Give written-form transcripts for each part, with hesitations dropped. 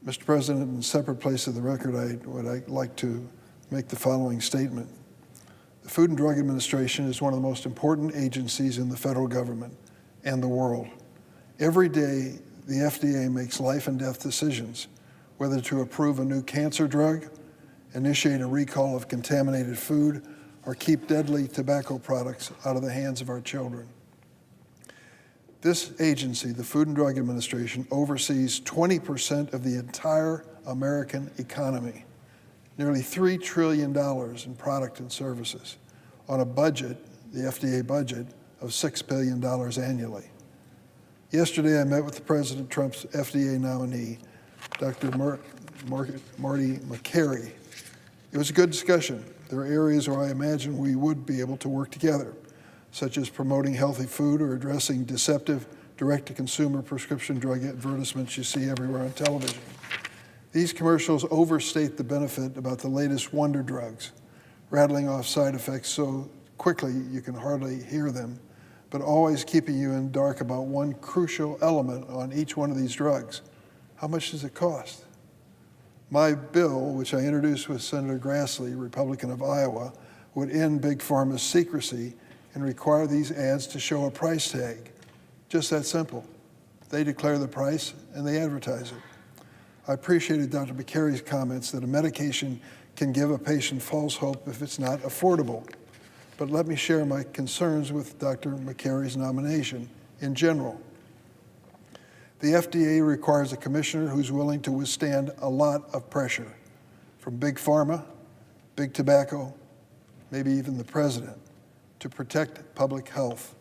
Mr. President, in a separate place of the record, I'd like to make the following statement. The Food and Drug Administration is one of the most important agencies in the federal government and the world. Every day, the FDA makes life and death decisions, whether to approve a new cancer drug, initiate a recall of contaminated food, or keep deadly tobacco products out of the hands of our children. This agency, the Food and Drug Administration, oversees 20% of the entire American economy, nearly $3 trillion in product and services, on a budget, the FDA budget, of $6 billion annually. Yesterday, I met with President Trump's FDA nominee, Dr. Marty Makary. It was a good discussion. There are areas where I imagine we would be able to work together, such as promoting healthy food or addressing deceptive direct-to-consumer prescription drug advertisements you see everywhere on television. These commercials overstate the benefit about the latest wonder drugs, rattling off side effects so quickly you can hardly hear them, but always keeping you in the dark about one crucial element on each one of these drugs. How much does it cost? My bill, which I introduced with Senator Grassley, Republican of Iowa, would end Big Pharma's secrecy and require these ads to show a price tag. Just that simple. They declare the price and they advertise it. I appreciated Dr. Makary's comments that a medication can give a patient false hope if it's not affordable. But let me share my concerns with Dr. Makary's nomination in general. The FDA requires a commissioner who's willing to withstand a lot of pressure from Big Pharma, Big Tobacco, maybe even the president, to protect public health.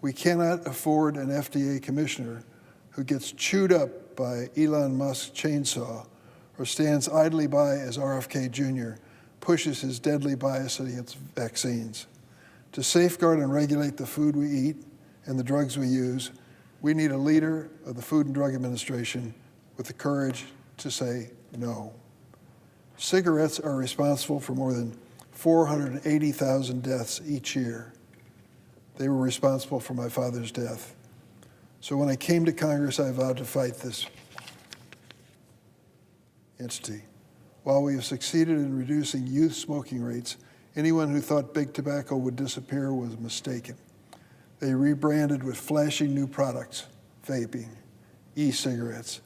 We cannot afford an FDA commissioner who gets chewed up by Elon Musk's chainsaw or stands idly by as RFK Jr. pushes his deadly bias against vaccines. To safeguard and regulate the food we eat and the drugs we use, we need a leader of the Food and Drug Administration with the courage to say no. Cigarettes are responsible for more than 480,000 deaths each year. They were responsible for my father's death. So when I came to Congress, I vowed to fight this entity. While we have succeeded in reducing youth smoking rates, anyone who thought big tobacco would disappear was mistaken. They rebranded with flashy new products, vaping, e-cigarettes,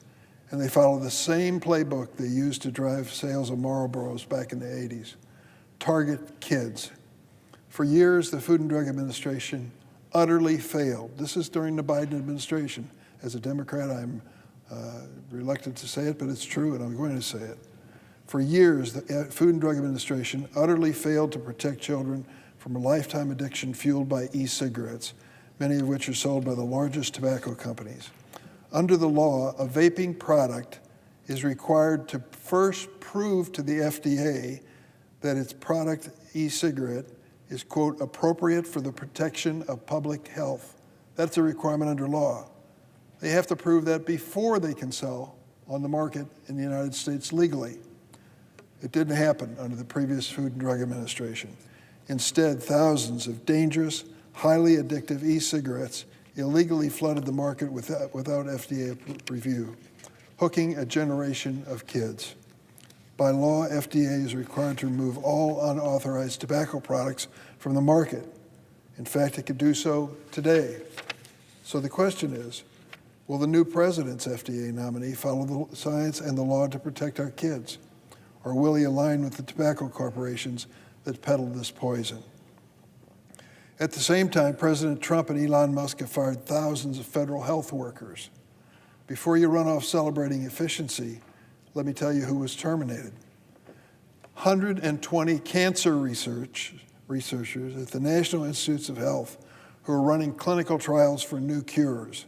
and they follow the same playbook they used to drive sales of Marlboros back in the 80s. Target kids. For years, the Food and Drug Administration utterly failed. This is during the Biden administration. As a Democrat, I'm reluctant to say it, but it's true, and I'm going to say it. For years, the Food and Drug Administration utterly failed to protect children from a lifetime addiction fueled by e-cigarettes, many of which are sold by the largest tobacco companies. Under the law, a vaping product is required to first prove to the FDA that its product, e-cigarette, is, quote, appropriate for the protection of public health. That's a requirement under law. They have to prove that before they can sell on the market in the United States legally. It didn't happen under the previous Food and Drug Administration. Instead, thousands of dangerous, highly addictive e-cigarettes illegally flooded the market without FDA review, hooking a generation of kids. By law, FDA is required to remove all unauthorized tobacco products from the market. In fact, it could do so today. So the question is, will the new president's FDA nominee follow the science and the law to protect our kids? Or will he align with the tobacco corporations that peddle this poison? At the same time, President Trump and Elon Musk have fired thousands of federal health workers. Before you run off celebrating efficiency, let me tell you who was terminated. 120 cancer researchers at the National Institutes of Health who are running clinical trials for new cures.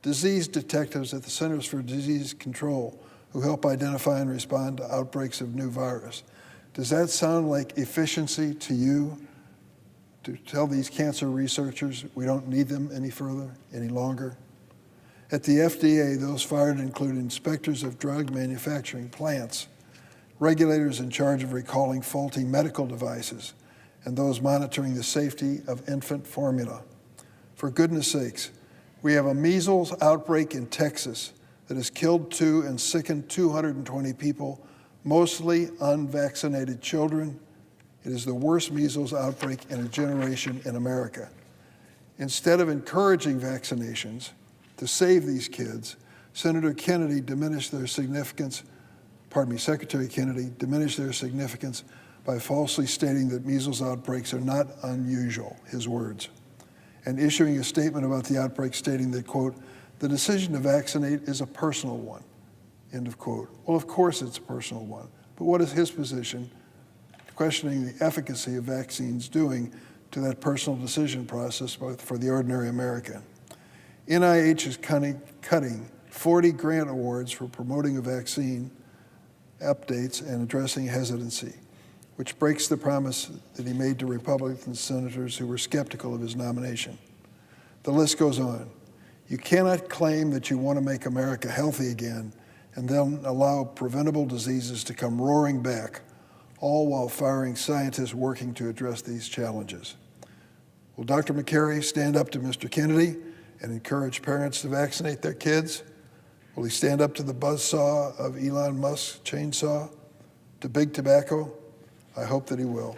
Disease detectives at the Centers for Disease Control who help identify and respond to outbreaks of new virus. Does that sound like efficiency to you? To tell these cancer researchers we don't need them any further, any longer? At the FDA, those fired include inspectors of drug manufacturing plants, regulators in charge of recalling faulty medical devices, and those monitoring the safety of infant formula. For goodness sakes, we have a measles outbreak in Texas that has killed 2 and sickened 220 people, mostly unvaccinated children. It is the worst measles outbreak in a generation in America. Instead of encouraging vaccinations to save these kids, Secretary Kennedy diminished their significance by falsely stating that measles outbreaks are not unusual, his words, and issuing a statement about the outbreak stating that, quote, the decision to vaccinate is a personal one, end of quote. Well, of course it's a personal one, but what is his position questioning the efficacy of vaccines doing to that personal decision process for the ordinary American? NIH is cutting 40 grant awards for promoting a vaccine updates and addressing hesitancy, which breaks the promise that he made to Republican senators who were skeptical of his nomination. The list goes on. You cannot claim that you want to make America healthy again and then allow preventable diseases to come roaring back, all while firing scientists working to address these challenges. Will Dr. McCary stand up to Mr. Kennedy and encourage parents to vaccinate their kids? Will he stand up to the buzzsaw of Elon Musk's chainsaw, to big tobacco? I hope that he will.